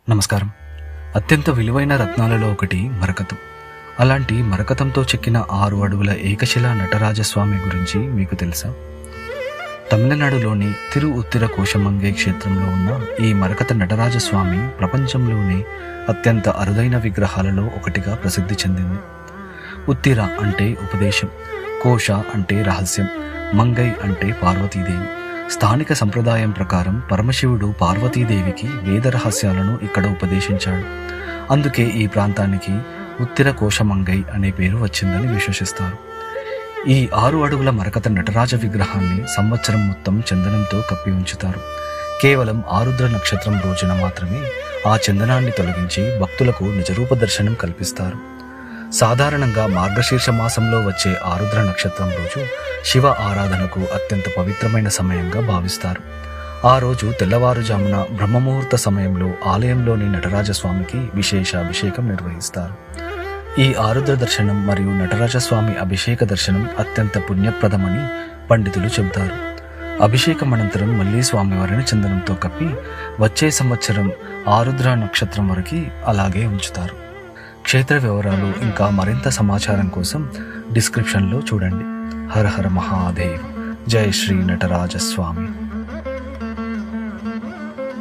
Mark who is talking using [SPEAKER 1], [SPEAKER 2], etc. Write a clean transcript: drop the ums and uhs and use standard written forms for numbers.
[SPEAKER 1] నమస్కారం. అత్యంత విలువైన రత్నాలలో ఒకటి మరకతం. అలాంటి మరకతంతో చెక్కిన 6 అడుగుల ఏకశిలా నటరాజస్వామి గురించి మీకు తెలుసా? తమిళనాడులోని తిరు ఉత్తిర కోశమంగై క్షేత్రంలో ఉన్న ఈ మరకత నటరాజస్వామి ప్రపంచంలోనే అత్యంత అరుదైన విగ్రహాలలో ఒకటిగా ప్రసిద్ధి చెందింది. ఉత్తిర అంటే ఉపదేశం, కోశ అంటే రహస్యం, మంగై అంటే పార్వతీదేవి. స్థానిక సంప్రదాయం ప్రకారం పరమశివుడు పార్వతీదేవికి వేద రహస్యాలను ఇక్కడ ఉపదేశించాడు. అందుకే ఈ ప్రాంతానికి ఉత్తిర కోశమంగై అనే పేరు వచ్చిందని విశ్వసిస్తారు. ఈ 6 అడుగుల మరకత నటరాజ విగ్రహాన్ని సంవత్సరం మొత్తం చందనంతో కప్పి ఉంచుతారు. కేవలం ఆరుద్ర నక్షత్రం రోజున మాత్రమే ఆ చందనాన్ని తొలగించి భక్తులకు నిజరూప దర్శనం కల్పిస్తారు. సాధారణంగా మార్గశీర్ష మాసంలో వచ్చే ఆరుద్ర నక్షత్రం రోజు శివ ఆరాధనకు అత్యంత పవిత్రమైన సమయంగా భావిస్తారు. ఆ రోజు తెల్లవారుజామున బ్రహ్మముహూర్త సమయంలో ఆలయంలోని నటరాజస్వామికి విశేష అభిషేకం నిర్వహిస్తారు. ఈ ఆరుద్ర దర్శనం మరియు నటరాజస్వామి అభిషేక దర్శనం అత్యంత పుణ్యప్రదమని పండితులు చెబుతారు. అభిషేకం అనంతరం మళ్లీ స్వామివారిని చందనంతో కప్పి వచ్చే సంవత్సరం ఆరుద్ర నక్షత్రం వరకు అలాగే ఉంచుతారు. క్షేత్ర వివరాలు ఇంకా మరింత సమాచారం కోసం డిస్క్రిప్షన్లో చూడండి. హర హర మహాదేవ్. జై శ్రీ నటరాజస్వామి.